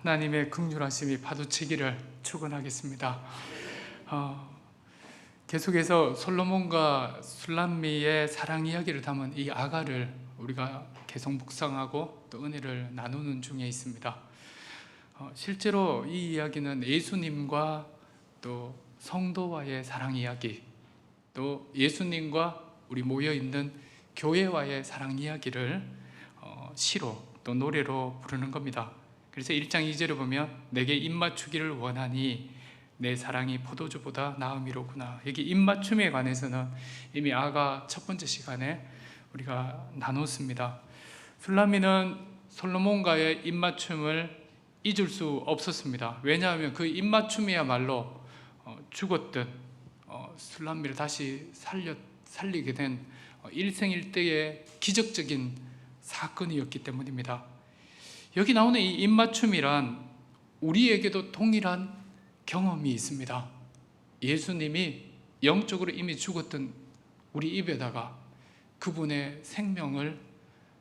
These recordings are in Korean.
하나님의 긍휼하심이 파도치기를 축원하겠습니다. 계속해서 솔로몬과 술람미의 사랑 이야기를 담은 이 아가를 우리가 계속 묵상하고 또 은혜를 나누는 중에 있습니다. 실제로 이 이야기는 예수님과 또 성도와의 사랑 이야기, 또 예수님과 우리 모여있는 교회와의 사랑 이야기를 시로 또 노래로 부르는 겁니다. 그래서 1장 2절을 보면 내게 입맞추기를 원하니 내 사랑이 포도주보다 나음이로구나. 여기 입맞춤에 관해서는 이미 아가 첫 번째 시간에 우리가 나눴습니다. 술람미는 솔로몬과의 입맞춤을 잊을 수 없었습니다. 왜냐하면 그 입맞춤이야말로 죽었던 술람미를 다시 살리게 된 일생일대의 기적적인 사건이었기 때문입니다. 여기 나오는 이 입맞춤이란 우리에게도 동일한 경험이 있습니다. 예수님이 영적으로 이미 죽었던 우리 입에다가 그분의 생명을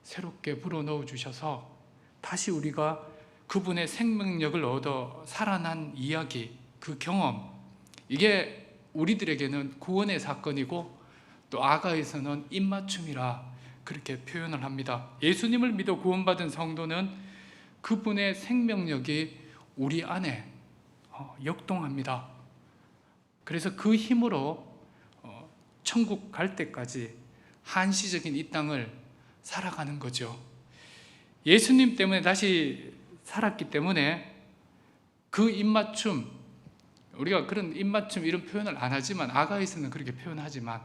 새롭게 불어넣어 주셔서 다시 우리가 그분의 생명력을 얻어 살아난 이야기, 그 경험, 이게 우리들에게는 구원의 사건이고 또 아가에서는 입맞춤이라 그렇게 표현을 합니다. 예수님을 믿어 구원받은 성도는 그분의 생명력이 우리 안에 역동합니다. 그래서 그 힘으로 천국 갈 때까지 한시적인 이 땅을 살아가는 거죠. 예수님 때문에 다시 살았기 때문에 그 입맞춤, 우리가 그런 입맞춤 이런 표현을 안 하지만 아가에서는 그렇게 표현하지만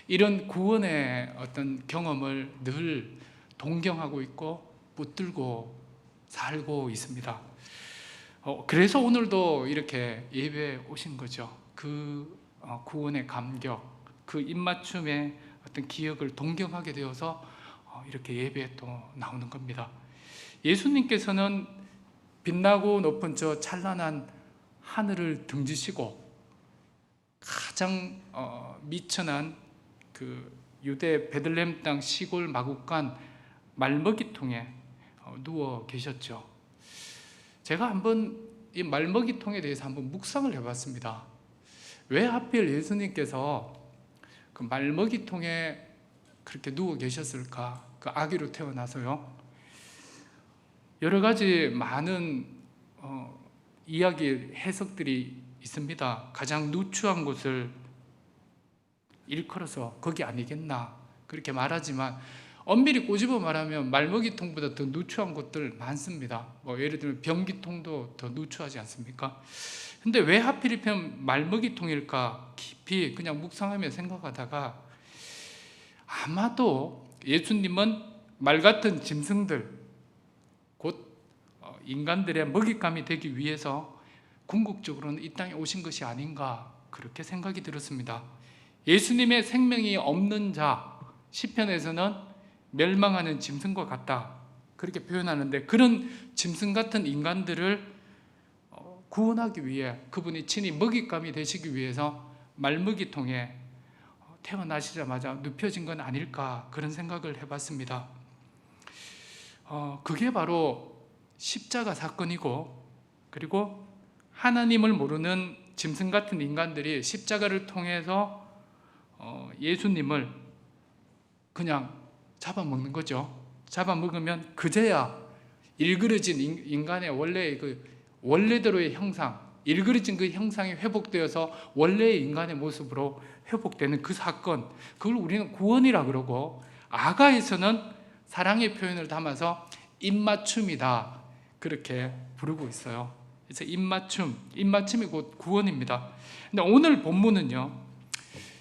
이런 구원의 어떤 경험을 늘 동경하고 있고 붙들고 살고 있습니다. 그래서 오늘도 이렇게 예배에 오신 거죠. 그 구원의 감격, 그 입맞춤의 어떤 기억을 동경하게 되어서 이렇게 예배에 또 나오는 겁니다. 예수님께서는 빛나고 높은 저 찬란한 하늘을 등지시고 가장 미천한 그 유대 베들레헴 땅 시골 마구간 말먹이통에 누워 계셨죠. 제가 한번 이 말먹이통에 대해서 한번 묵상을 해봤습니다. 왜 하필 예수님께서 그 말먹이통에 그렇게 누워 계셨을까? 그 아기로 태어나서요. 여러 가지 많은 이야기 해석들이 있습니다. 가장 누추한 곳을 일컬어서 거기 아니겠나 그렇게 말하지만 엄밀히 꼬집어 말하면 말먹이통보다 더 누추한 곳들 많습니다. 예를 들면 변기통도 더 누추하지 않습니까? 근데 왜 하필이면 말먹이통일까 깊이 그냥 묵상하며 생각하다가 아마도 예수님은 말 같은 짐승들, 곧 인간들의 먹잇감이 되기 위해서 궁극적으로는 이 땅에 오신 것이 아닌가 그렇게 생각이 들었습니다. 예수님의 생명이 없는 자, 시편에서는 멸망하는 짐승과 같다 그렇게 표현하는데 그런 짐승 같은 인간들을 구원하기 위해 그분이 친히 먹잇감이 되시기 위해서 말먹이통에 태어나시자마자 눕혀진 건 아닐까 그런 생각을 해봤습니다. 그게 바로 십자가 사건이고 그리고 하나님을 모르는 짐승 같은 인간들이 십자가를 통해서 예수님을 그냥 잡아먹는 거죠. 잡아먹으면 그제야 일그러진 인간의 원래대로의 형상, 일그러진 그 형상이 회복되어서 원래의 인간의 모습으로 회복되는 그 사건, 그걸 우리는 구원이라 그러고 아가에서는 사랑의 표현을 담아서 입맞춤이다 그렇게 부르고 있어요. 그래서 입맞춤이 곧 구원입니다. 근데 오늘 본문은요,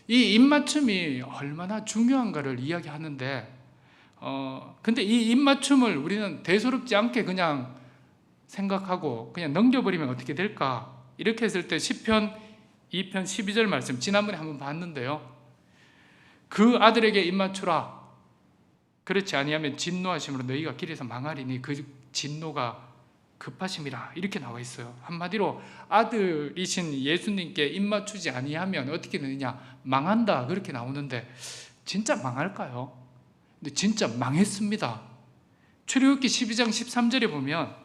이 입맞춤이 얼마나 중요한가를 이야기하는데 근데 이 입맞춤을 우리는 대수롭지 않게 그냥 생각하고 그냥 넘겨버리면 어떻게 될까? 이렇게 했을 때 시편 2편 12절 말씀 지난번에 한번 봤는데요. 그 아들에게 입맞추라. 그렇지 아니하면 진노하심으로 너희가 길에서 망하리니 그 진노가 급하심이라 이렇게 나와 있어요. 한마디로 아들이신 예수님께 입맞추지 아니하면 어떻게 되느냐? 망한다 그렇게 나오는데 진짜 망할까요? 근데 진짜 망했습니다. 출애굽기 12장 13절에 보면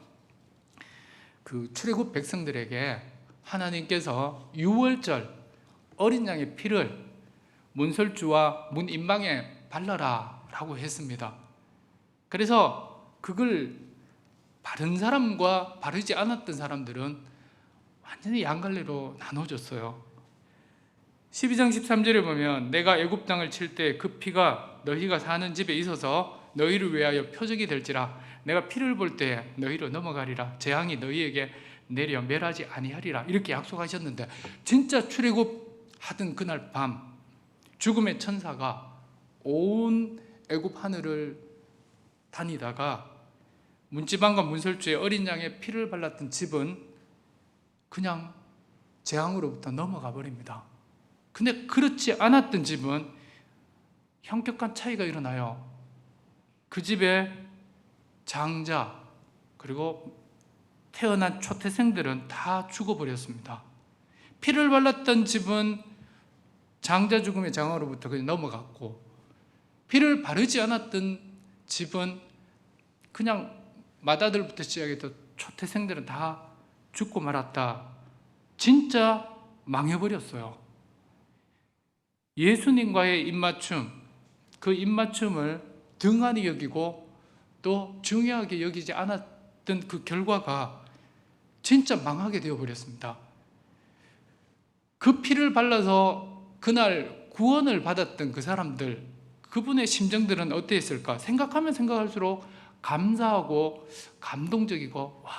그 출애굽 백성들에게 하나님께서 유월절 어린 양의 피를 문설주와 문 임방에 발라라 라고 했습니다. 그래서 그걸 바른 사람과 바르지 않았던 사람들은 완전히 양갈래로 나눠졌어요. 12장 13절에 보면 내가 애굽 땅을 칠 때 그 피가 너희가 사는 집에 있어서 너희를 위하여 표적이 될지라. 내가 피를 볼 때 너희로 넘어가리라. 재앙이 너희에게 내려 멸하지 아니하리라. 이렇게 약속하셨는데 진짜 출애굽 하던 그날 밤 죽음의 천사가 온 애굽 하늘을 다니다가 문지방과 문설주에 어린 양의 피를 발랐던 집은 그냥 재앙으로부터 넘어가 버립니다. 근데 그렇지 않았던 집은 현격한 차이가 일어나요. 그 집에 장자 그리고 태어난 초태생들은 다 죽어버렸습니다. 피를 발랐던 집은 장자 죽음의 장화로부터 그냥 넘어갔고, 피를 바르지 않았던 집은 그냥 맏아들부터 시작해서 초태생들은 다 죽고 말았다. 진짜 망해버렸어요. 예수님과의 입맞춤, 그 입맞춤을 등한히 여기고 또 중요하게 여기지 않았던 그 결과가 진짜 망하게 되어버렸습니다. 그 피를 발라서 그날 구원을 받았던 그 사람들, 그분의 심정들은 어땠을까? 생각하면 생각할수록 감사하고 감동적이고 와,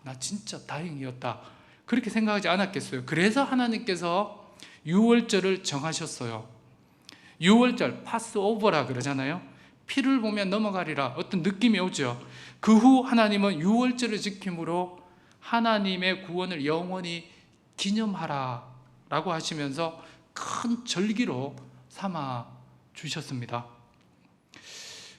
나 진짜 다행이었다, 그렇게 생각하지 않았겠어요? 그래서 하나님께서 유월절을 정하셨어요. 유월절, 파스오버라 그러잖아요. 피를 보면 넘어가리라, 어떤 느낌이 오죠. 그 후 하나님은 유월절을 지킴으로 하나님의 구원을 영원히 기념하라 라고 하시면서 큰 절기로 삼아 주셨습니다.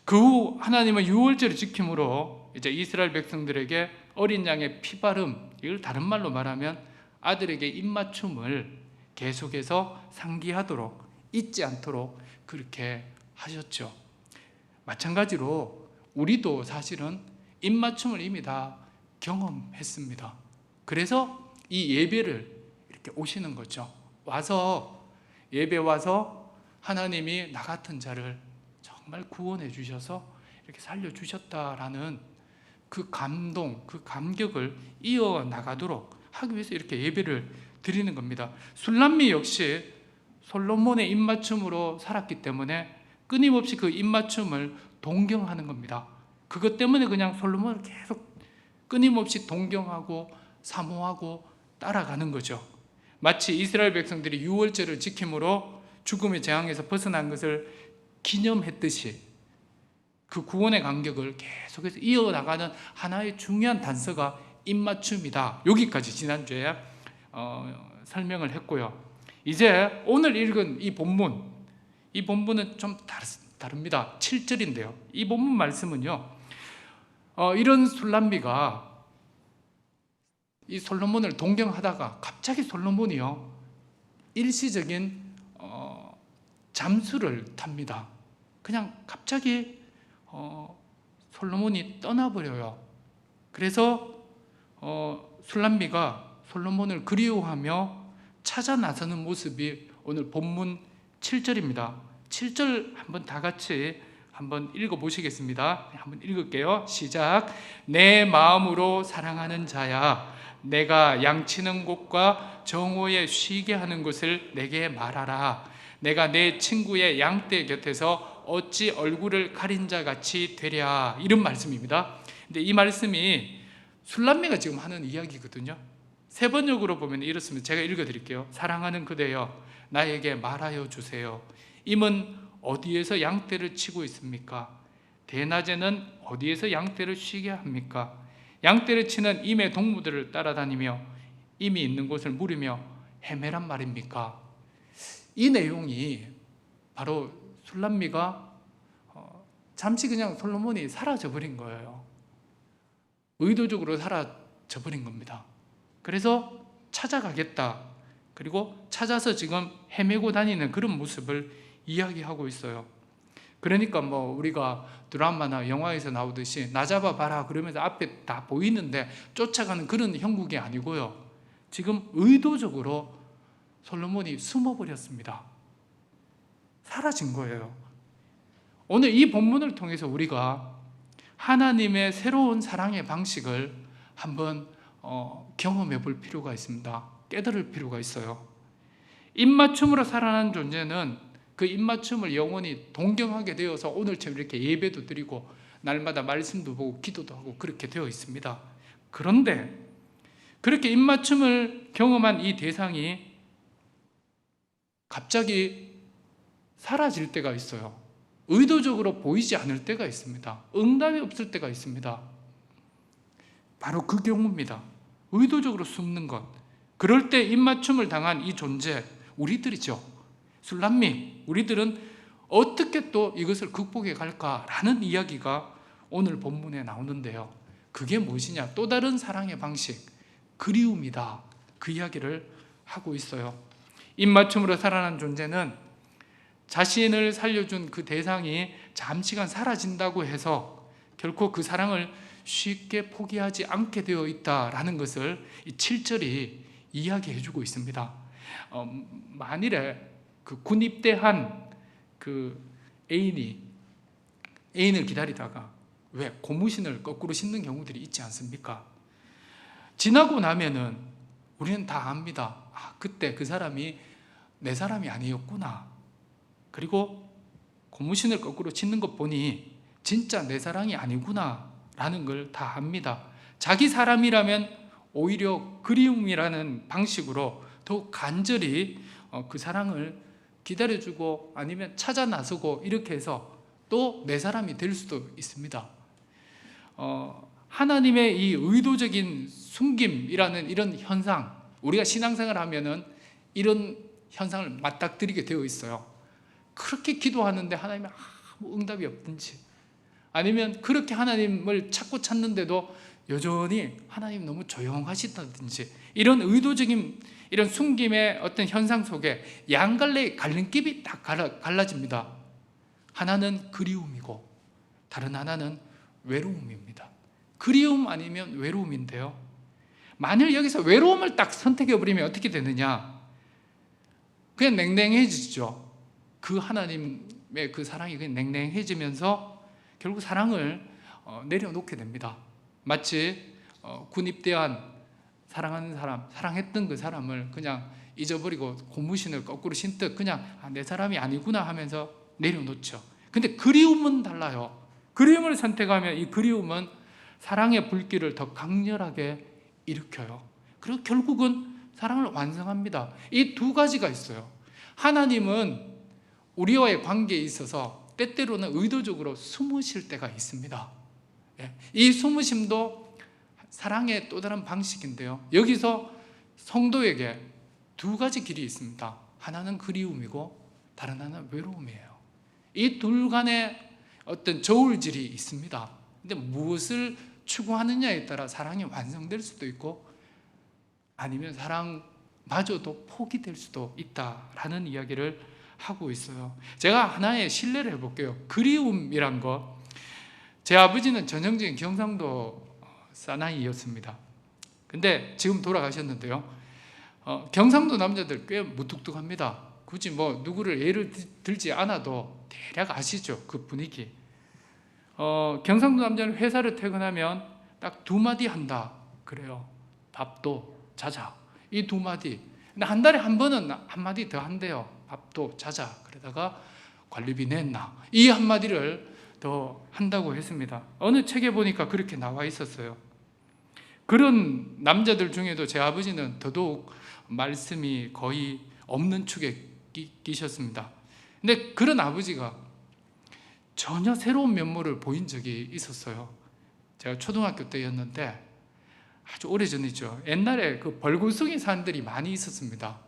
그 후 하나님은 유월절을 지킴으로 이제 이스라엘 백성들에게 어린 양의 피바름, 이걸 다른 말로 말하면 아들에게 입맞춤을 계속해서 상기하도록, 잊지 않도록 그렇게 하셨죠. 마찬가지로 우리도 사실은 입맞춤을 이미 다 경험했습니다. 그래서 이 예배를 이렇게 오시는 거죠. 와서 예배 와서 하나님이 나 같은 자를 정말 구원해 주셔서 이렇게 살려주셨다라는 그 감동, 그 감격을 이어나가도록 하기 위해서 이렇게 예배를 드리는 겁니다. 술람미 역시 솔로몬의 입맞춤으로 살았기 때문에 끊임없이 그 입맞춤을 동경하는 겁니다. 그것 때문에 그냥 솔로몬을 계속 끊임없이 동경하고 사모하고 따라가는 거죠. 마치 이스라엘 백성들이 유월절을 지킴으로 죽음의 재앙에서 벗어난 것을 기념했듯이 그 구원의 간격을 계속해서 이어나가는 하나의 중요한 단서가 입맞춤이다. 여기까지 지난주에 설명을 했고요. 이제 오늘 읽은 이 본문은 좀 다릅니다. 7절인데요. 이 본문 말씀은요, 이런 술람미가 이 솔로몬을 동경하다가 갑자기 솔로몬이요, 일시적인 잠수를 탑니다. 그냥 갑자기 솔로몬이 떠나버려요. 그래서 술람미가 솔로몬을 그리워하며 찾아 나서는 모습이 오늘 본문 7절입니다. 7절 한번 다 같이 한번 읽어보시겠습니다. 한번 읽을게요. 시작. 내 마음으로 사랑하는 자야, 내가 양치는 곳과 정오에 쉬게 하는 곳을 내게 말하라. 내가 내 친구의 양떼 곁에서 어찌 얼굴을 가린 자 같이 되랴. 이런 말씀입니다. 근데 이 말씀이 술람미가 지금 하는 이야기거든요. 세 번역으로 보면 이렇습니다. 제가 읽어드릴게요. 사랑하는 그대여, 나에게 말하여 주세요. 임은 어디에서 양떼를 치고 있습니까? 대낮에는 어디에서 양떼를 쉬게 합니까? 양떼를 치는 임의 동무들을 따라다니며 임이 있는 곳을 물으며 헤매란 말입니까? 이 내용이 바로 술람미가 잠시 그냥 솔로몬이 사라져 버린 거예요. 의도적으로 사라져 버린 겁니다. 그래서 찾아가겠다, 그리고 찾아서 지금 헤매고 다니는 그런 모습을 이야기하고 있어요. 그러니까 뭐 우리가 드라마나 영화에서 나오듯이 나 잡아봐라 그러면서 앞에 다 보이는데 쫓아가는 그런 형국이 아니고요. 지금 의도적으로 솔로몬이 숨어버렸습니다. 사라진 거예요. 오늘 이 본문을 통해서 우리가 하나님의 새로운 사랑의 방식을 한번 경험해 볼 필요가 있습니다. 깨달을 필요가 있어요. 입맞춤으로 살아난 존재는 그 입맞춤을 영원히 동경하게 되어서 오늘처럼 이렇게 예배도 드리고 날마다 말씀도 보고 기도도 하고 그렇게 되어 있습니다. 그런데 그렇게 입맞춤을 경험한 이 대상이 갑자기 사라질 때가 있어요. 의도적으로 보이지 않을 때가 있습니다. 응답이 없을 때가 있습니다. 바로 그 경우입니다. 의도적으로 숨는 것. 그럴 때 입맞춤을 당한 이 존재, 우리들이죠. 술람미, 우리들은 어떻게 또 이것을 극복해 갈까라는 이야기가 오늘 본문에 나오는데요. 그게 무엇이냐? 또 다른 사랑의 방식, 그리움이다. 그 이야기를 하고 있어요. 입맞춤으로 살아난 존재는 자신을 살려준 그 대상이 잠시간 사라진다고 해서 결코 그 사랑을 쉽게 포기하지 않게 되어 있다라는 것을 이 7절이 이야기해주고 있습니다. 만일에 그 군입대한 그 애인을 기다리다가 왜 고무신을 거꾸로 신는 경우들이 있지 않습니까? 지나고 나면은 우리는 다 압니다. 그때 그 사람이 내 사람이 아니었구나. 그리고 고무신을 거꾸로 신는 것 보니 진짜 내 사랑이 아니구나 라는 걸 다 압니다. 자기 사람이라면 오히려 그리움이라는 방식으로 더욱 간절히 그 사랑을 기다려주고 아니면 찾아 나서고 이렇게 해서 또 내 사람이 될 수도 있습니다. 하나님의 이 의도적인 숨김이라는 이런 현상, 우리가 신앙생활 하면은 이런 현상을 맞닥뜨리게 되어 있어요. 그렇게 기도하는데 하나님이 아무 응답이 없든지, 아니면 그렇게 하나님을 찾고 찾는데도 여전히 하나님 너무 조용하시다든지, 이런 의도적인 이런 숨김의 어떤 현상 속에 양갈래의 갈림길이 딱 갈라집니다. 하나는 그리움이고 다른 하나는 외로움입니다. 그리움 아니면 외로움인데요, 만일 여기서 외로움을 딱 선택해버리면 어떻게 되느냐? 그냥 냉랭해지죠. 그 하나님의 그 사랑이 그냥 냉랭해지면서 결국 사랑을 내려놓게 됩니다. 마치 군입대한 사랑하는 사람, 사랑했던 그 사람을 그냥 잊어버리고 고무신을 거꾸로 신듯 그냥 내 사람이 아니구나 하면서 내려놓죠. 근데 그리움은 달라요. 그리움을 선택하면 이 그리움은 사랑의 불길을 더 강렬하게 일으켜요. 그리고 결국은 사랑을 완성합니다. 이 두 가지가 있어요. 하나님은 우리와의 관계에 있어서 때때로는 의도적으로 숨으실 때가 있습니다. 이 숨으심도 사랑의 또 다른 방식인데요, 여기서 성도에게 두 가지 길이 있습니다. 하나는 그리움이고 다른 하나는 외로움이에요. 이 둘 간에 어떤 저울질이 있습니다. 근데 무엇을 추구하느냐에 따라 사랑이 완성될 수도 있고 아니면 사랑마저도 포기될 수도 있다라는 이야기를 하고 있어요. 제가 하나의 실례를 해볼게요. 그리움이란 거, 제 아버지는 전형적인 경상도 사나이였습니다. 근데 지금 돌아가셨는데요, 경상도 남자들 꽤 무뚝뚝합니다. 굳이 뭐 누구를 예를 들지 않아도 대략 아시죠? 그 분위기. 경상도 남자는 회사를 퇴근하면 딱 두 마디 한다 그래요. 밥도 자자, 이 두 마디. 근데 한 달에 한 번은 한 마디 더 한대요. 밥도 자자. 그러다가 관리비 냈나, 이 한마디를 더 한다고 했습니다. 어느 책에 보니까 그렇게 나와 있었어요. 그런 남자들 중에도 제 아버지는 더더욱 말씀이 거의 없는 축에 끼셨습니다. 근데 그런 아버지가 전혀 새로운 면모를 보인 적이 있었어요. 제가 초등학교 때였는데 아주 오래전이죠. 옛날에 그 벌구숭이 산들이 많이 있었습니다.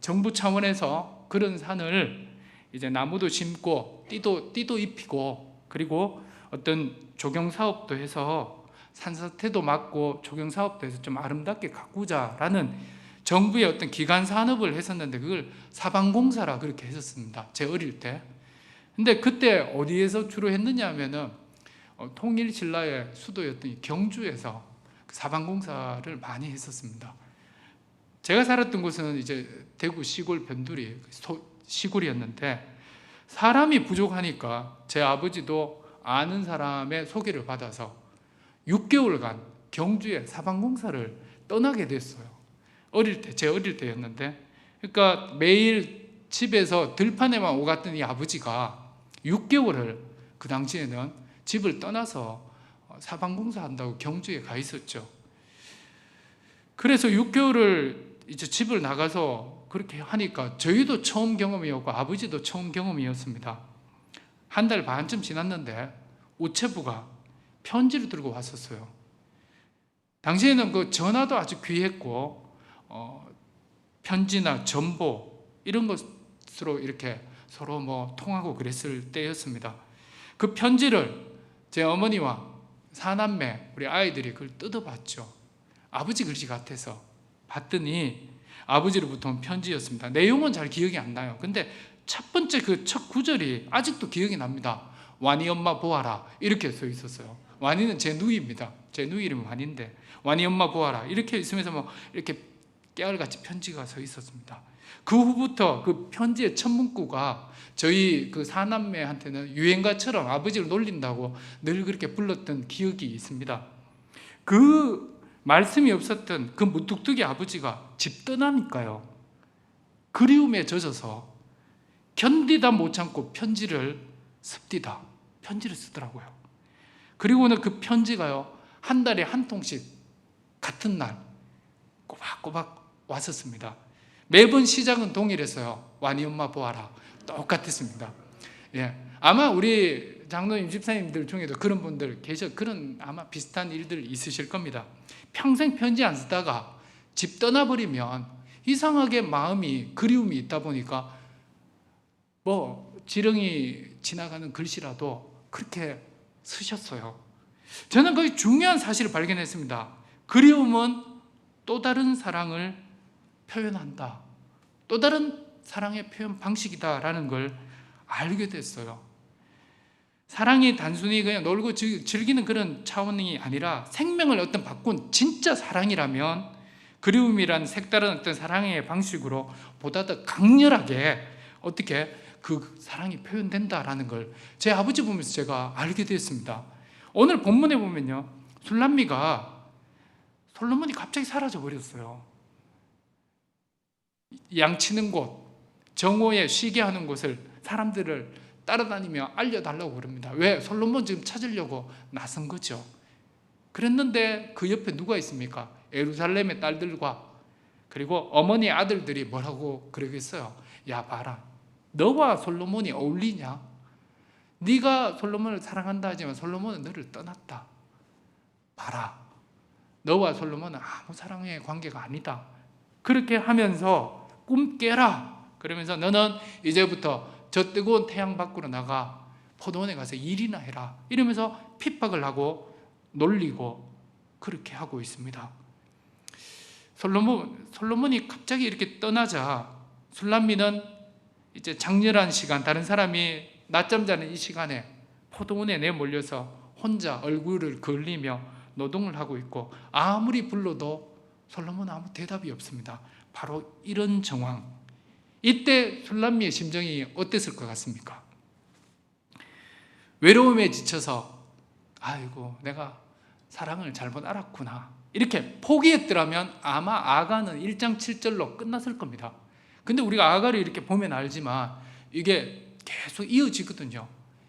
정부 차원에서 그런 산을 이제 나무도 심고 띠도 입히고 그리고 어떤 조경 사업도 해서 산사태도 막고 조경 사업도 해서 좀 아름답게 가꾸자라는 정부의 어떤 기간 산업을 했었는데 그걸 사방공사라 그렇게 했었습니다. 제 어릴 때. 근데 그때 어디에서 주로 했느냐 하면은 통일신라의 수도였던 경주에서 사방공사를 많이 했었습니다. 제가 살았던 곳은 이제 대구 시골 변두리 시골이었는데 사람이 부족하니까 제 아버지도 아는 사람의 소개를 받아서 6개월간 경주에 사방공사를 떠나게 됐어요. 제 어릴 때였는데, 그러니까 매일 집에서 들판에만 오갔던 이 아버지가 6개월을 그 당시에는 집을 떠나서 사방공사 한다고 경주에 가 있었죠. 그래서 6개월을 이제 집을 나가서 그렇게 하니까 저희도 처음 경험이었고 아버지도 처음 경험이었습니다. 한 달 반쯤 지났는데 우체부가 편지를 들고 왔었어요. 당시에는 그 전화도 아주 귀했고 편지나 전보 이런 것으로 이렇게 서로 뭐 통하고 그랬을 때였습니다. 그 편지를 제 어머니와 사남매 우리 아이들이 그걸 뜯어봤죠. 아버지 글씨 같아서 봤더니 아버지로부터 온 편지였습니다. 내용은 잘 기억이 안 나요. 근데 첫 번째 그 첫 구절이 아직도 기억이 납니다. 완이 엄마 보아라 이렇게 써 있었어요. 완이는 제 누이입니다. 제 누이 이름은 완인데 완이 엄마 보아라 이렇게 있으면서 뭐 이렇게 깨알같이 편지가 서 있었습니다. 그 후부터 그 편지의 첫 문구가 저희 그 사남매한테는 유행가처럼 아버지를 놀린다고 늘 그렇게 불렀던 기억이 있습니다. 그 말씀이 없었던 그 무뚝뚝이 아버지가 집 떠나니까요, 그리움에 젖어서 견디다 못 참고 편지를 씁디다 편지를 쓰더라고요. 그리고는 그 편지가요 한 달에 한 통씩 같은 날 꼬박꼬박 왔었습니다. 매번 시작은 동일했어요. 완이 엄마 보아라 똑같았습니다. 예, 아마 우리 장로님 집사님들 중에도 그런 분들 그런 아마 비슷한 일들 있으실 겁니다. 평생 편지 안 쓰다가 집 떠나버리면 이상하게 마음이 그리움이 있다 보니까 뭐 지렁이 지나가는 글씨라도 그렇게 쓰셨어요. 저는 거기 중요한 사실을 발견했습니다. 그리움은 또 다른 사랑을 표현한다. 또 다른 사랑의 표현 방식이다라는 걸 알게 됐어요. 사랑이 단순히 그냥 놀고 즐기는 그런 차원이 아니라 생명을 어떤 바꾼 진짜 사랑이라면 그리움이란 색다른 어떤 사랑의 방식으로 보다 더 강렬하게 어떻게 그 사랑이 표현된다라는 걸 제 아버지 보면서 제가 알게 됐습니다. 오늘 본문에 보면요, 술람미가 솔로몬이 갑자기 사라져 버렸어요. 양치는 곳, 정오에 쉬게 하는 곳을 사람들을 따라다니며 알려달라고 그럽니다. 왜? 솔로몬 지금 찾으려고 나선 거죠. 그랬는데 그 옆에 누가 있습니까? 예루살렘의 딸들과 그리고 어머니 아들들이 뭐라고 그러겠어요? 야 봐라, 너와 솔로몬이 어울리냐? 네가 솔로몬을 사랑한다 하지만 솔로몬은 너를 떠났다. 봐라, 너와 솔로몬은 아무 사랑의 관계가 아니다. 그렇게 하면서 꿈 깨라. 그러면서 너는 이제부터 저 뜨거운 태양 밖으로 나가 포도원에 가서 일이나 해라. 이러면서 핍박을 하고 놀리고 그렇게 하고 있습니다. 솔로몬이 갑자기 이렇게 떠나자 술람미는 이제 장렬한 시간, 다른 사람이 낮잠 자는 이 시간에 포도원에 내몰려서 혼자 얼굴을 걸리며 노동을 하고 있고 아무리 불러도 솔로몬은 아무 대답이 없습니다. 바로 이런 정황, 이때 술람미의 심정이 어땠을 것 같습니까? 외로움에 지쳐서 아이고 내가 사랑을 잘못 알았구나 이렇게 포기했더라면 아마 아가는 1장 7절로 끝났을 겁니다. 근데 우리가 아가를 이렇게 보면 알지만 이게 계속 이어지거든요.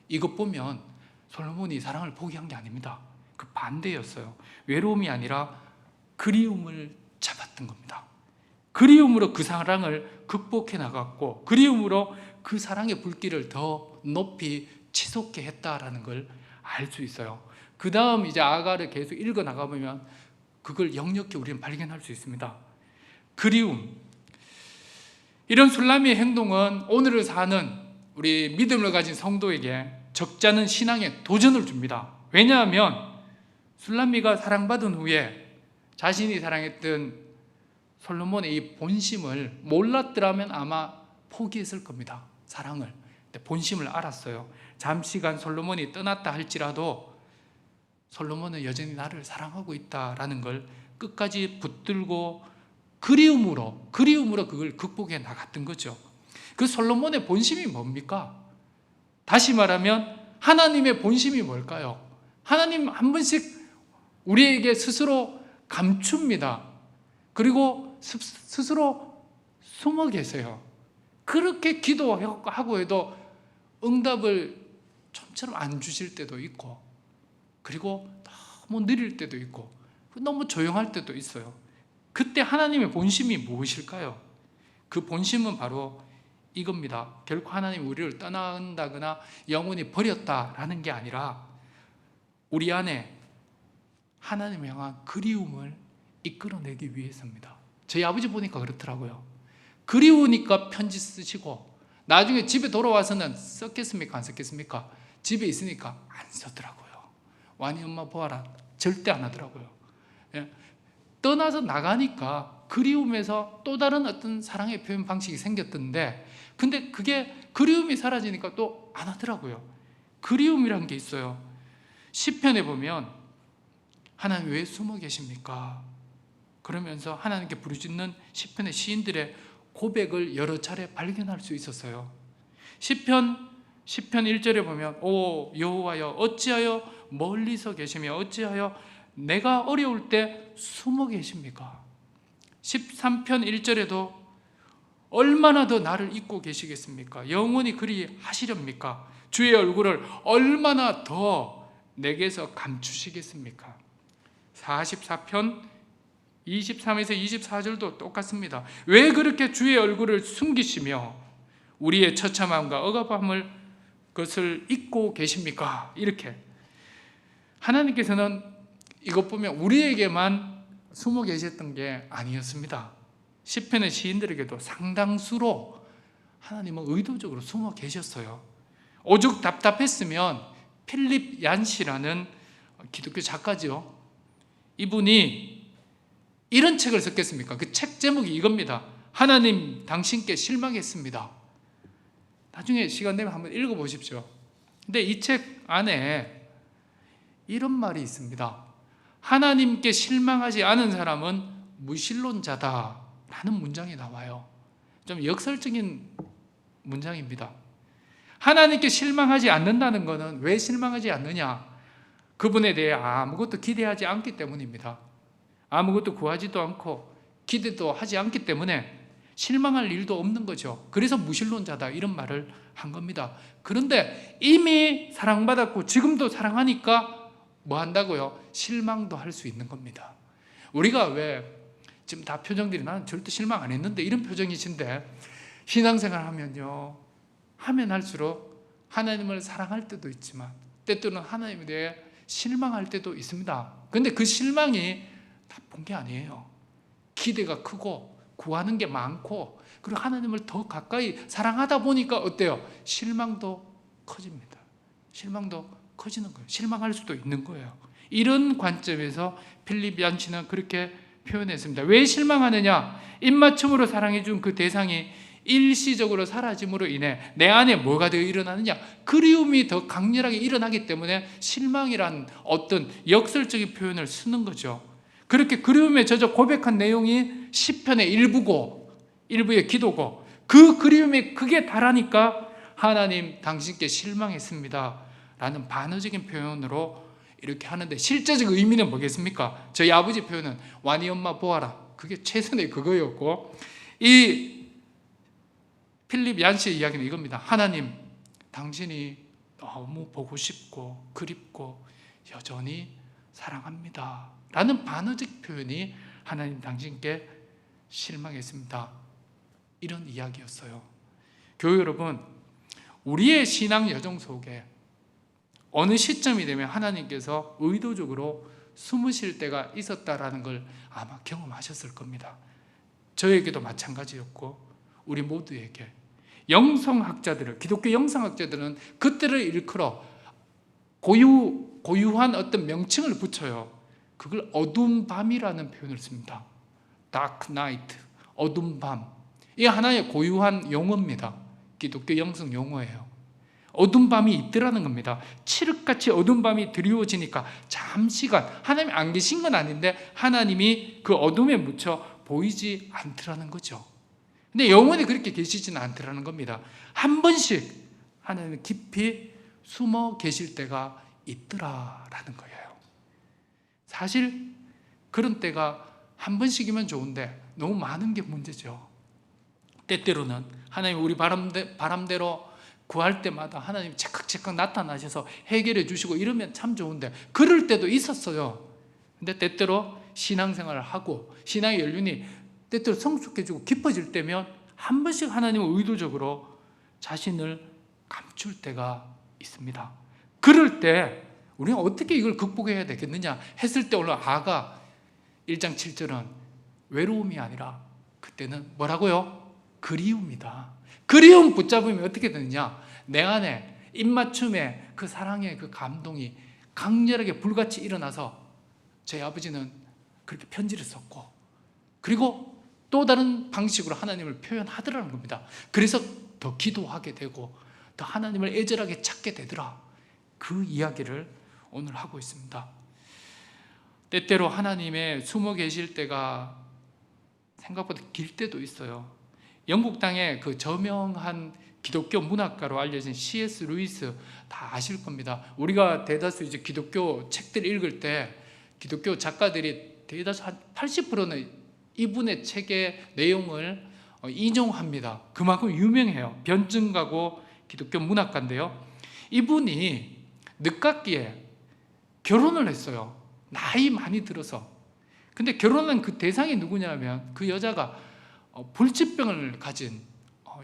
이것 보면 솔로몬이 사랑을 포기한 게 아닙니다. 그 반대였어요. 외로움이 아니라 그리움을 잡았던 겁니다. 그리움으로 그 사랑을 극복해 나갔고 그리움으로 그 사랑의 불길을 더 높이 치솟게 했다라는 걸 알 수 있어요. 그 다음 이제 아가를 계속 읽어 나가보면 그걸 역력히 우리는 발견할 수 있습니다. 그리움, 이런 술람미의 행동은 오늘을 사는 우리 믿음을 가진 성도에게 적잖은 신앙의 도전을 줍니다. 왜냐하면 술람미가 사랑받은 후에 자신이 사랑했던 솔로몬의 이 본심을 몰랐더라면 아마 포기했을 겁니다. 사랑을. 본심을 알았어요. 잠시간 솔로몬이 떠났다 할지라도 솔로몬은 여전히 나를 사랑하고 있다라는 걸 끝까지 붙들고 그리움으로 그걸 극복해 나갔던 거죠. 그 솔로몬의 본심이 뭡니까? 다시 말하면 하나님의 본심이 뭘까요? 하나님 한 번씩 우리에게 스스로 감춥니다. 그리고 스스로 숨어 계세요. 그렇게 기도하고 해도 응답을 좀처럼 안 주실 때도 있고, 그리고 너무 느릴 때도 있고, 너무 조용할 때도 있어요. 그때 하나님의 본심이 무엇일까요? 그 본심은 바로 이겁니다. 결코 하나님 우리를 떠난다거나 영원히 버렸다라는 게 아니라 우리 안에 하나님을 향한 그리움을 이끌어내기 위해서입니다. 저희 아버지 보니까 그렇더라고요. 그리우니까 편지 쓰시고 나중에 집에 돌아와서는 썼겠습니까? 안 썼겠습니까? 집에 있으니까 안 썼더라고요. 완이 엄마 보아라 절대 안 하더라고요. 떠나서 나가니까 그리움에서 또 다른 어떤 사랑의 표현 방식이 생겼던데, 근데 그게 그리움이 사라지니까 또 안 하더라고요. 그리움이란 게 있어요. 시편에 보면 하나님 왜 숨어 계십니까? 그러면서 하나님께 부르짖는 시편의 시인들의 고백을 여러 차례 발견할 수 있었어요. 시편 1절에 보면 오 여호와여 어찌하여 멀리서 계시며 어찌하여 내가 어려울 때 숨어 계십니까? 13편 1절에도 얼마나 더 나를 잊고 계시겠습니까? 영원히 그리 하시렵니까? 주의 얼굴을 얼마나 더 내게서 감추시겠습니까? 44편 23에서 24절도 똑같습니다. 왜 그렇게 주의 얼굴을 숨기시며 우리의 처참함과 억압함을 그것을 잊고 계십니까? 이렇게 하나님께서는 이것 보면 우리에게만 숨어 계셨던 게 아니었습니다. 시편의 시인들에게도 상당수로 하나님은 의도적으로 숨어 계셨어요. 오죽 답답했으면 필립 얀시라는 기독교 작가죠. 이분이 이런 책을 썼겠습니까? 그 책 제목이 이겁니다. 하나님 당신께 실망했습니다. 나중에 시간 되면 한번 읽어보십시오. 근데 이 책 안에 이런 말이 있습니다. 하나님께 실망하지 않은 사람은 무신론자다 라는 문장이 나와요. 좀 역설적인 문장입니다. 하나님께 실망하지 않는다는 것은 왜 실망하지 않느냐? 그분에 대해 아무것도 기대하지 않기 때문입니다. 아무것도 구하지도 않고 기대도 하지 않기 때문에 실망할 일도 없는 거죠. 그래서 무신론자다 이런 말을 한 겁니다. 그런데 이미 사랑받았고 지금도 사랑하니까 뭐 한다고요? 실망도 할 수 있는 겁니다. 우리가 왜 지금 다 표정들이 나는 절대 실망 안 했는데 이런 표정이신데, 신앙생활 하면요, 하면 할수록 하나님을 사랑할 때도 있지만 때때로는 하나님에 대해 실망할 때도 있습니다. 그런데 그 실망이 나쁜 게 아니에요. 기대가 크고 구하는 게 많고 그리고 하나님을 더 가까이 사랑하다 보니까 어때요? 실망도 커집니다. 실망도 커지는 거예요. 실망할 수도 있는 거예요. 이런 관점에서 필립 얀시는 그렇게 표현했습니다. 왜 실망하느냐? 입맞춤으로 사랑해 준 그 대상이 일시적으로 사라짐으로 인해 내 안에 뭐가 더 일어나느냐? 그리움이 더 강렬하게 일어나기 때문에 실망이란 어떤 역설적인 표현을 쓰는 거죠. 그렇게 그리움에 젖어 고백한 내용이 시편의 일부의 기도고, 그 그리움에 그게 달하니까 하나님 당신께 실망했습니다 라는 반어적인 표현으로 이렇게 하는데, 실제적 의미는 뭐겠습니까? 저희 아버지 표현은 완이 엄마 보아라, 그게 최선의 그거였고, 이 필립 얀시의 이야기는 이겁니다. 하나님 당신이 너무 보고 싶고 그립고 여전히 사랑합니다 라는 반어적 표현이 하나님 당신께 실망했습니다, 이런 이야기였어요. 교회 여러분, 우리의 신앙 여정 속에 어느 시점이 되면 하나님께서 의도적으로 숨으실 때가 있었다라는 걸 아마 경험하셨을 겁니다. 저에게도 마찬가지였고 우리 모두에게. 기독교 영성학자들은 그때를 일컬어 고유한 어떤 명칭을 붙여요. 그걸 어두운 밤이라는 표현을 씁니다. Dark night, 어두운 밤. 이게 하나의 고유한 용어입니다. 기독교 영성 용어예요. 어두운 밤이 있더라는 겁니다. 칠흑같이 어두운 밤이 드리워지니까 잠시간 하나님이 안 계신 건 아닌데 하나님이 그 어둠에 묻혀 보이지 않더라는 거죠. 근데 영원히 그렇게 계시지는 않더라는 겁니다. 한 번씩 하나님은 깊이 숨어 계실 때가 있더라라는 거예요. 사실 그런 때가 한 번씩이면 좋은데 너무 많은 게 문제죠. 때때로는 하나님 우리 바람대로 구할 때마다 하나님 즉각 나타나셔서 해결해 주시고 이러면 참 좋은데 그럴 때도 있었어요. 근데 때때로 신앙생활을 하고 신앙의 연륜이 때때로 성숙해지고 깊어질 때면 한 번씩 하나님은 의도적으로 자신을 감출 때가 있습니다. 그럴 때 우리가 어떻게 이걸 극복해야 되겠느냐 했을 때 오늘 아가 1장 7절은 외로움이 아니라 그때는 뭐라고요? 그리움이다. 그리움 붙잡으면 어떻게 되느냐? 내 안에 입맞춤에 그 사랑의 그 감동이 강렬하게 불같이 일어나서 저희 아버지는 그렇게 편지를 썼고 그리고 또 다른 방식으로 하나님을 표현하더라는 겁니다. 그래서 더 기도하게 되고 더 하나님을 애절하게 찾게 되더라. 그 이야기를 오늘 하고 있습니다. 때때로 하나님의 숨어 계실 때가 생각보다 길 때도 있어요. 영국 땅에 그 저명한 기독교 문학가로 알려진 C.S. 루이스 다 아실 겁니다. 우리가 대다수 이제 기독교 책들 읽을 때 기독교 작가들이 대다수 한 80%는 이분의 책의 내용을 인용합니다. 그만큼 유명해요. 변증가고 기독교 문학가인데요. 이분이 늦깎이에 결혼을 했어요. 나이 많이 들어서. 근데 결혼한 그 대상이 누구냐면 그 여자가 불치병을 가진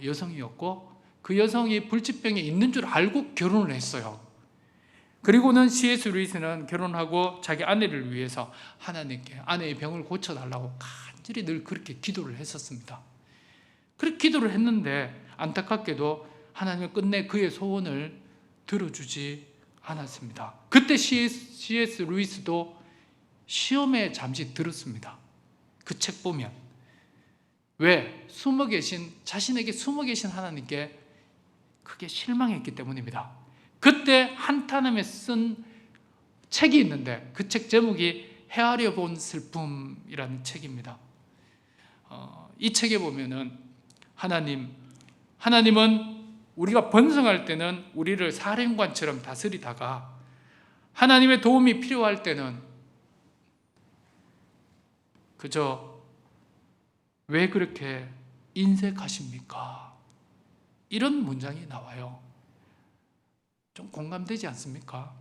여성이었고 그 여성이 불치병이 있는 줄 알고 결혼을 했어요. 그리고는 C.S. 루이스는 결혼하고 자기 아내를 위해서 하나님께 아내의 병을 고쳐달라고 간절히 늘 그렇게 기도를 했었습니다. 그렇게 기도를 했는데 안타깝게도 하나님은 끝내 그의 소원을 들어주지 않았습니다. 그때 C.S. 루이스도 시험에 잠시 들었습니다. 그 책 보면 왜? 자신에게 숨어 계신 하나님께 크게 실망했기 때문입니다. 그때 한탄함에 쓴 책이 있는데 그 책 제목이 헤아려 본 슬픔이라는 책입니다. 이 책에 보면은 하나님은 우리가 번성할 때는 우리를 사령관처럼 다스리다가 하나님의 도움이 필요할 때는 그저 왜 그렇게 인색하십니까? 이런 문장이 나와요. 좀 공감되지 않습니까?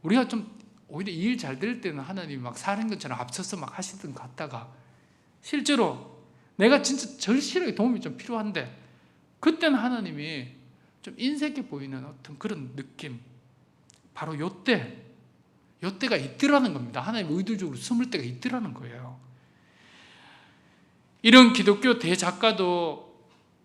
우리가 좀 오히려 일 잘 될 때는 하나님이 막 사령관처럼 앞서서 막 하시던 것 같다가 실제로 내가 진짜 절실하게 도움이 좀 필요한데 그때는 하나님이 좀 인색해 보이는 어떤 그런 느낌, 바로 요때가 있더라는 겁니다. 하나님 의도적으로 숨을 때가 있더라는 거예요. 이런 기독교 대작가도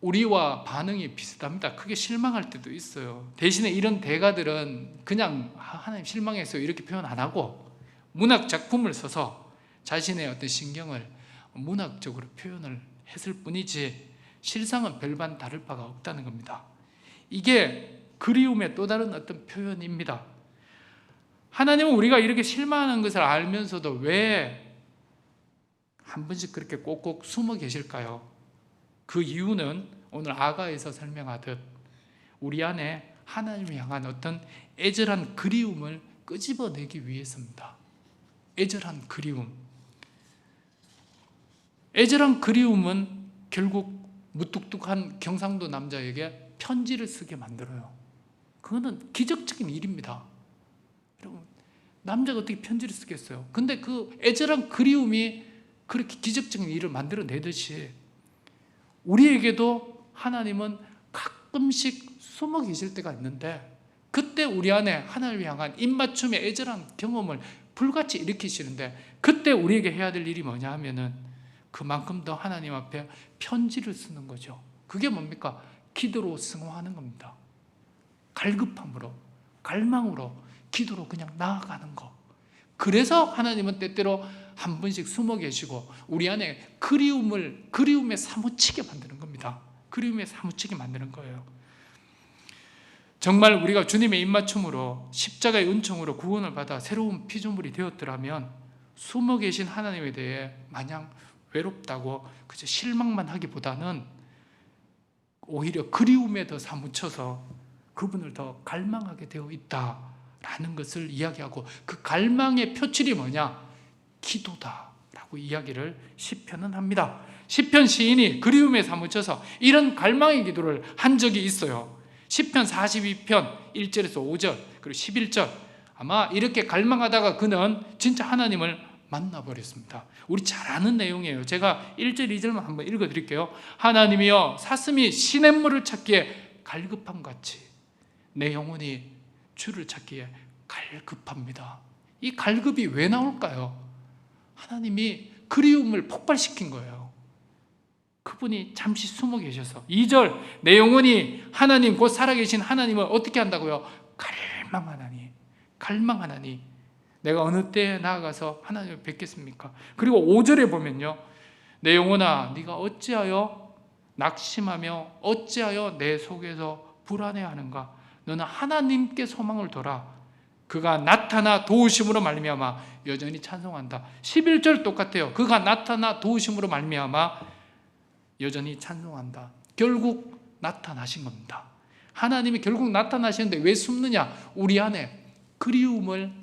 우리와 반응이 비슷합니다. 크게 실망할 때도 있어요. 대신에 이런 대가들은 그냥 하나님 실망해서 이렇게 표현 안 하고 문학 작품을 써서 자신의 어떤 신경을 문학적으로 표현을 했을 뿐이지 실상은 별반 다를 바가 없다는 겁니다. 이게 그리움의 또 다른 어떤 표현입니다. 하나님은 우리가 이렇게 실망하는 것을 알면서도 왜 한 번씩 그렇게 꼭꼭 숨어 계실까요? 그 이유는 오늘 아가에서 설명하듯 우리 안에 하나님을 향한 어떤 애절한 그리움을 끄집어내기 위해서입니다. 애절한 그리움. 애절한 그리움은 결국 무뚝뚝한 경상도 남자에게 편지를 쓰게 만들어요. 그거는 기적적인 일입니다. 여러분, 남자가 어떻게 편지를 쓰겠어요? 근데 그 애절한 그리움이 그렇게 기적적인 일을 만들어내듯이 우리에게도 하나님은 가끔씩 숨어 계실 때가 있는데 그때 우리 안에 하나님을 향한 입맞춤의 애절한 경험을 불같이 일으키시는데 그때 우리에게 해야 될 일이 뭐냐 하면은 그만큼 더 하나님 앞에 편지를 쓰는 거죠. 그게 뭡니까? 기도로 승화하는 겁니다. 갈급함으로, 갈망으로, 기도로 그냥 나아가는 거. 그래서 하나님은 때때로 한 번씩 숨어 계시고 우리 안에 그리움에 사무치게 만드는 겁니다. 그리움에 사무치게 만드는 거예요. 정말 우리가 주님의 입맞춤으로 십자가의 은총으로 구원을 받아 새로운 피조물이 되었더라면 숨어 계신 하나님에 대해 마냥 외롭다고 그저 실망만 하기보다는 오히려 그리움에 더 사무쳐서 그분을 더 갈망하게 되어 있다라는 것을 이야기하고, 그 갈망의 표출이 뭐냐? 기도다라고 이야기를 시편은 합니다. 시편 시인이 그리움에 사무쳐서 이런 갈망의 기도를 한 적이 있어요. 시편 42편 1절에서 5절 그리고 11절, 아마 이렇게 갈망하다가 그는 진짜 하나님을 만나버렸습니다. 우리 잘 아는 내용이에요. 제가 1절 2절만 한번 읽어드릴게요. 하나님이여, 사슴이 시냇물을 찾기에 갈급함같이 내 영혼이 주를 찾기에 갈급합니다. 이 갈급이 왜 나올까요? 하나님이 그리움을 폭발시킨 거예요. 그분이 잠시 숨어 계셔서. 2절, 내 영혼이 하나님 곧 살아계신 하나님을 어떻게 한다고요? 갈망하나니. 갈망하나니. 내가 어느 때에 나아가서 하나님을 뵙겠습니까? 그리고 5절에 보면요, 내 영혼아 네가 어찌하여 낙심하며 어찌하여 내 속에서 불안해하는가? 너는 하나님께 소망을 둬라. 그가 나타나 도우심으로 말미암아 여전히 찬송한다. 11절 똑같아요. 그가 나타나 도우심으로 말미암아 여전히 찬송한다. 결국 나타나신 겁니다. 하나님이 결국 나타나시는데 왜 숨느냐? 우리 안에 그리움을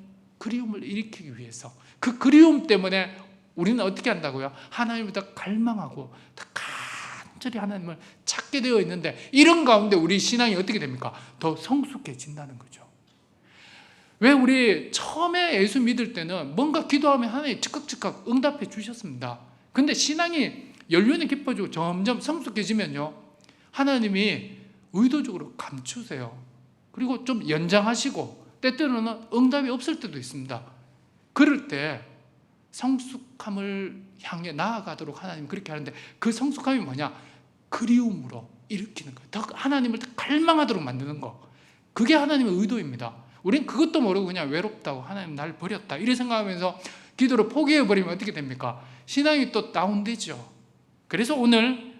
일으키기 위해서. 그 그리움 때문에 우리는 어떻게 한다고요? 하나님을 더 갈망하고 더 간절히 하나님을 찾게 되어 있는데, 이런 가운데 우리 신앙이 어떻게 됩니까? 더 성숙해진다는 거죠. 왜 우리 처음에 예수 믿을 때는 뭔가 기도하면 하나님이 즉각 응답해 주셨습니다. 근데 신앙이 연륜이 깊어지고 점점 성숙해지면요, 하나님이 의도적으로 감추세요. 그리고 좀 연장하시고 때때로는 응답이 없을 때도 있습니다. 그럴 때 성숙함을 향해 나아가도록 하나님 그렇게 하는데, 그 성숙함이 뭐냐? 그리움으로 일으키는 거예요. 더 하나님을 더 갈망하도록 만드는 거. 그게 하나님의 의도입니다. 우리는 그것도 모르고 그냥 외롭다고, 하나님 날 버렸다 이렇게 생각하면서 기도를 포기해버리면 어떻게 됩니까? 신앙이 또 다운되죠. 그래서 오늘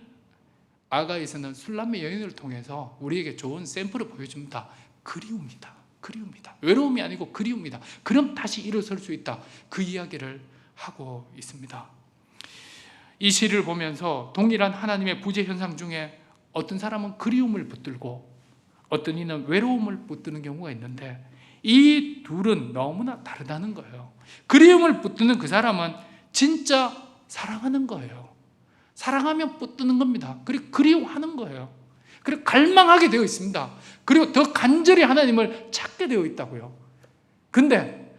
아가에서는 술람의 여인을 통해서 우리에게 좋은 샘플을 보여줍니다. 그리움이다. 외로움이 아니고 그리움이다. 그럼 다시 일어설 수 있다. 그 이야기를 하고 있습니다. 이 시를 보면서 동일한 하나님의 부재 현상 중에 어떤 사람은 그리움을 붙들고 어떤 이는 외로움을 붙드는 경우가 있는데, 이 둘은 너무나 다르다는 거예요. 그리움을 붙드는 그 사람은 진짜 사랑하는 거예요. 사랑하면 붙드는 겁니다. 그리고 그리워하는 거예요. 그리고 갈망하게 되어 있습니다. 그리고 더 간절히 하나님을 찾게 되어 있다고요. 근데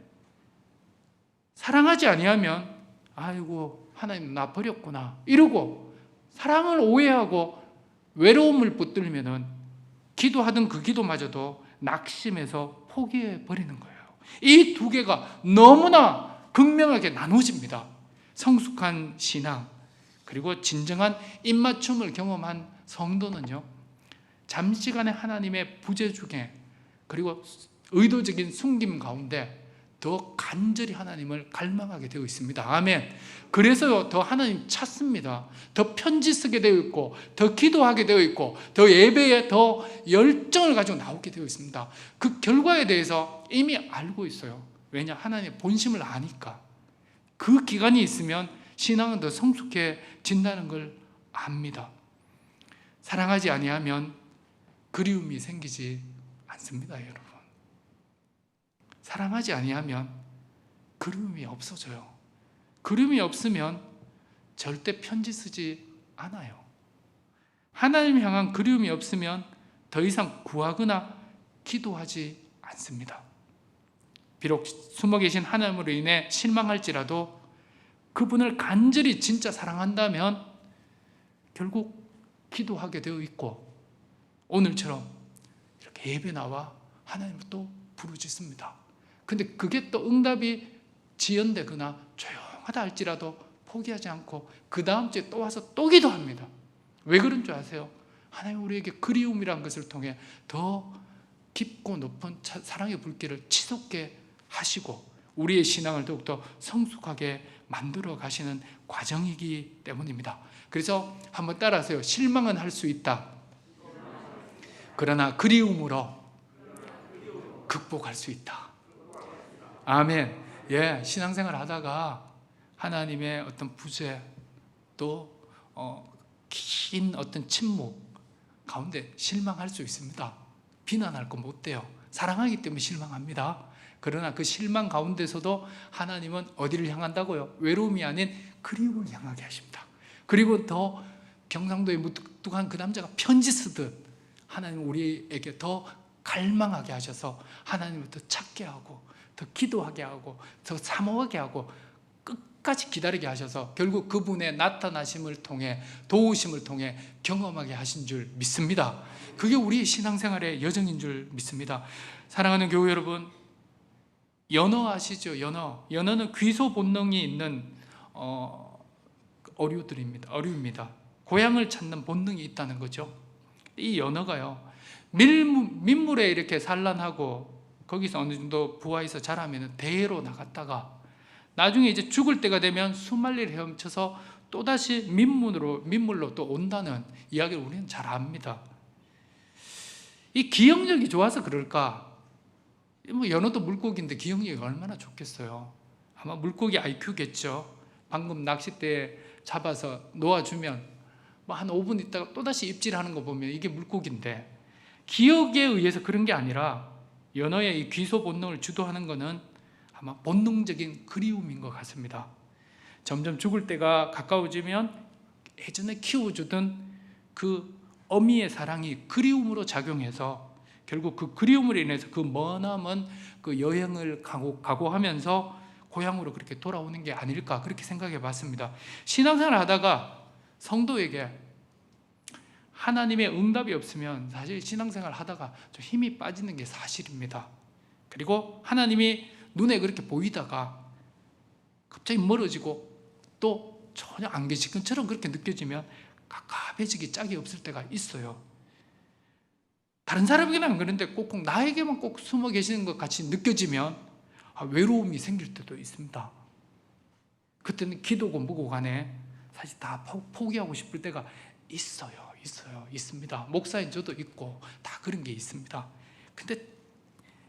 사랑하지 아니하면 아이고 하나님 나 버렸구나 이러고 사랑을 오해하고 외로움을 붙들면은 기도하던 그 기도마저도 낙심해서 포기해 버리는 거예요. 이 두 개가 너무나 극명하게 나눠집니다. 성숙한 신앙 그리고 진정한 입맞춤을 경험한 성도는요, 잠시간의 하나님의 부재 중에 그리고 의도적인 숨김 가운데 더 간절히 하나님을 갈망하게 되어 있습니다. 아멘. 그래서 더 하나님 찾습니다. 더 편지 쓰게 되어 있고, 더 기도하게 되어 있고, 더 예배에 더 열정을 가지고 나오게 되어 있습니다. 그 결과에 대해서 이미 알고 있어요. 왜냐? 하나님의 본심을 아니까. 그 기간이 있으면 신앙은 더 성숙해진다는 걸 압니다. 사랑하지 아니하면 그리움이 생기지 않습니다, 여러분. 사랑하지 아니하면 그리움이 없어져요. 그리움이 없으면 절대 편지 쓰지 않아요. 하나님 향한 그리움이 없으면 더 이상 구하거나 기도하지 않습니다. 비록 숨어 계신 하나님으로 인해 실망할지라도 그분을 간절히 진짜 사랑한다면 결국 기도하게 되어 있고, 오늘처럼 이렇게 예배 나와 하나님을 또 부르짖습니다. 근데 그게 또 응답이 지연되거나 조용하다 할지라도 포기하지 않고 그 다음 주에 또 와서 또 기도합니다. 왜 그런 줄 아세요? 하나님 우리에게 그리움이라는 것을 통해 더 깊고 높은 사랑의 불길을 치솟게 하시고 우리의 신앙을 더욱더 성숙하게 만들어 가시는 과정이기 때문입니다. 그래서 한번 따라하세요. 실망은 할 수 있다. 그러나 그리움으로 극복할 수 있다. 아멘. 예, 신앙생활 하다가 하나님의 어떤 부재 또 긴 어떤 침묵 가운데 실망할 수 있습니다. 비난할 거 못 돼요. 사랑하기 때문에 실망합니다. 그러나 그 실망 가운데서도 하나님은 어디를 향한다고요? 외로움이 아닌 그리움을 향하게 하십니다. 그리고 더 경상도에 무뚝뚝한 그 남자가 편지 쓰듯 하나님은 우리에게 더 갈망하게 하셔서 하나님을 더 찾게 하고 더 기도하게 하고 더 사모하게 하고 끝까지 기다리게 하셔서 결국 그분의 나타나심을 통해 도우심을 통해 경험하게 하신 줄 믿습니다. 그게 우리의 신앙생활의 여정인 줄 믿습니다. 사랑하는 교회 여러분, 연어 아시죠? 연어는 귀소 본능이 있는 어류입니다. 고향을 찾는 본능이 있다는 거죠. 이 연어가요, 민물에 이렇게 산란하고 거기서 어느 정도 부화해서 자라면 대로 나갔다가 나중에 이제 죽을 때가 되면 수말리를 헤엄쳐서 또다시 민물로 또 온다는 이야기를 우리는 잘 압니다. 이 기억력이 좋아서 그럴까? 뭐 연어도 물고기인데 기억력이 얼마나 좋겠어요. 아마 물고기 IQ겠죠. 방금 낚싯대에 잡아서 놓아주면 뭐 한 5분 있다가 또다시 입질하는 거 보면 이게 물고기인데, 기억에 의해서 그런 게 아니라 연어의 이 귀소 본능을 주도하는 것은 아마 본능적인 그리움인 것 같습니다. 점점 죽을 때가 가까워지면 예전에 키워주던 그 어미의 사랑이 그리움으로 작용해서 결국 그 그리움으로 인해서 그 머나먼 그 여행을 각오하면서 고향으로 그렇게 돌아오는 게 아닐까, 그렇게 생각해 봤습니다. 신앙생활 하다가 성도에게 하나님의 응답이 없으면 사실 신앙생활 하다가 좀 힘이 빠지는 게 사실입니다. 그리고 하나님이 눈에 그렇게 보이다가 갑자기 멀어지고 또 전혀 안 계신 것처럼 그렇게 느껴지면 갑갑해지기 짝이 없을 때가 있어요. 다른 사람에게는 안 그런데 꼭 나에게만 꼭 숨어 계시는 것 같이 느껴지면 외로움이 생길 때도 있습니다. 그때는 기도고 뭐고 간에 사실 다 포기하고 싶을 때가 있습니다. 목사인 저도 있고 다 그런 게 있습니다. 근데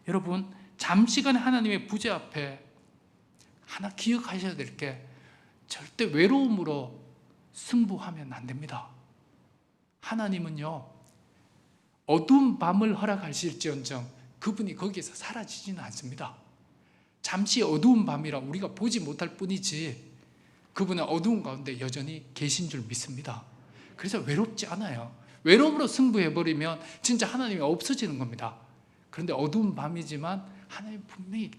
여러분, 잠시간 하나님의 부재 앞에 하나 기억하셔야 될 게, 절대 외로움으로 승부하면 안 됩니다. 하나님은요, 어두운 밤을 허락하실지언정 그분이 거기에서 사라지지는 않습니다. 잠시 어두운 밤이라 우리가 보지 못할 뿐이지 그분은 어두운 가운데 여전히 계신 줄 믿습니다. 그래서 외롭지 않아요. 외로움으로 승부해버리면 진짜 하나님이 없어지는 겁니다. 그런데 어두운 밤이지만 하나님 분명히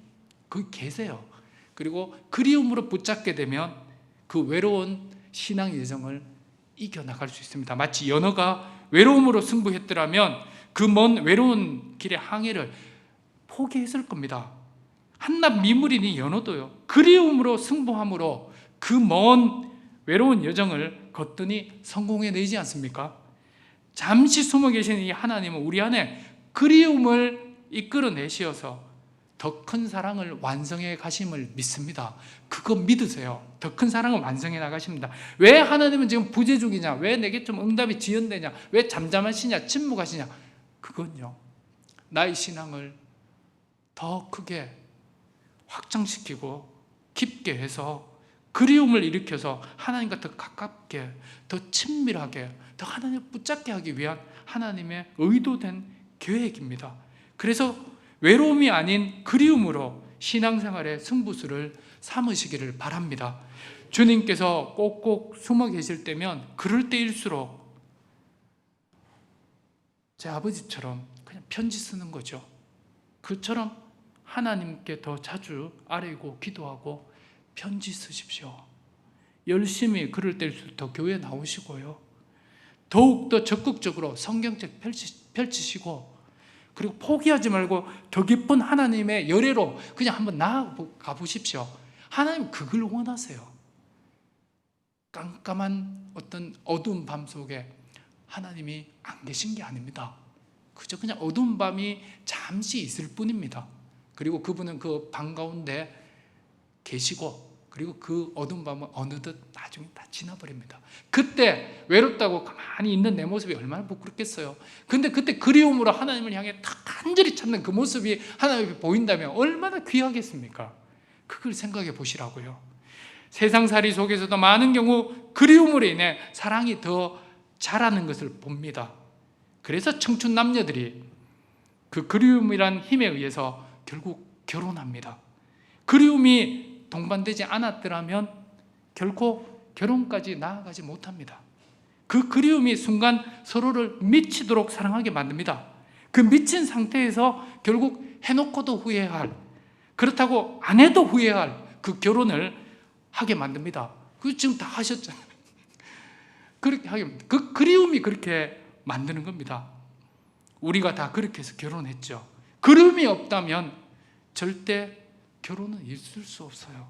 거기 계세요. 그리고 그리움으로 붙잡게 되면 그 외로운 신앙 여정을 이겨나갈 수 있습니다. 마치 연어가 외로움으로 승부했더라면 그 먼 외로운 길의 항해를 포기했을 겁니다. 한낱 미물이니 연어도요, 그리움으로 승부함으로 그 먼 외로운 여정을 걷더니 성공해내지 않습니까? 잠시 숨어 계신 이 하나님은 우리 안에 그리움을 이끌어내시어서 더 큰 사랑을 완성해 가심을 믿습니다. 그거 믿으세요. 더 큰 사랑을 완성해 나가십니다. 왜 하나님은 지금 부재 중이냐? 왜 내게 좀 응답이 지연되냐? 왜 잠잠하시냐? 침묵하시냐? 그건요, 나의 신앙을 더 크게 확장시키고 깊게 해서 그리움을 일으켜서 하나님과 더 가깝게, 더 친밀하게, 더 하나님을 붙잡게 하기 위한 하나님의 의도된 계획입니다. 그래서 외로움이 아닌 그리움으로 신앙생활의 승부수를 삼으시기를 바랍니다. 주님께서 꼭꼭 숨어 계실 때면 그럴 때일수록 제 아버지처럼 그냥 편지 쓰는 거죠. 그처럼 하나님께 더 자주 아뢰고 기도하고 편지 쓰십시오. 열심히 그럴 때일수록 더 교회 나오시고요, 더욱더 적극적으로 성경책 펼치시고, 그리고 포기하지 말고 더 깊은 하나님의 열애로 그냥 한번 나아가 보십시오. 하나님 그걸 원하세요. 깜깜한 어떤 어두운 밤 속에 하나님이 안 계신 게 아닙니다. 그저 그냥 어두운 밤이 잠시 있을 뿐입니다. 그리고 그분은 그 밤 가운데 계시고 그리고 그 어두운 밤은 어느덧 나중에 다 지나버립니다. 그때 외롭다고 가만히 있는 내 모습이 얼마나 부끄럽겠어요. 근데 그때 그리움으로 하나님을 향해 딱 간절히 찾는 그 모습이 하나님께 보인다면 얼마나 귀하겠습니까? 그걸 생각해 보시라고요. 세상살이 속에서도 많은 경우 그리움으로 인해 사랑이 더 자라는 것을 봅니다. 그래서 청춘 남녀들이 그 그리움이란 힘에 의해서 결국 결혼합니다. 그리움이 동반되지 않았더라면 결코 결혼까지 나아가지 못합니다. 그 그리움이 순간 서로를 미치도록 사랑하게 만듭니다. 그 미친 상태에서 결국 해놓고도 후회할, 그렇다고 안 해도 후회할 그 결혼을 하게 만듭니다. 그 지금 다 하셨잖아요. 그렇게 하게 만듭니다. 그 그리움이 그렇게 만드는 겁니다. 우리가 다 그렇게 해서 결혼했죠. 그리움이 없다면 절대 결혼은 있을 수 없어요.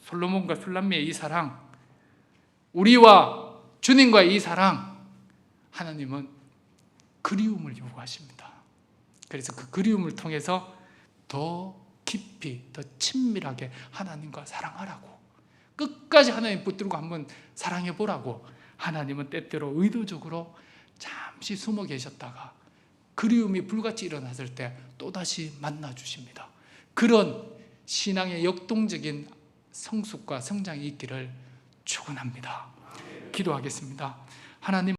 솔로몬과 술람미의 이 사랑, 우리와 주님과의 이 사랑, 하나님은 그리움을 요구하십니다. 그래서 그 그리움을 통해서 더 깊이, 더 친밀하게 하나님과 사랑하라고, 끝까지 하나님 붙들고 한번 사랑해 보라고 하나님은 때때로 의도적으로 잠시 숨어 계셨다가 그리움이 불같이 일어났을 때 또다시 만나 주십니다. 그런 신앙의 역동적인 성숙과 성장이 있기를 축원합니다. 기도하겠습니다. 하나님,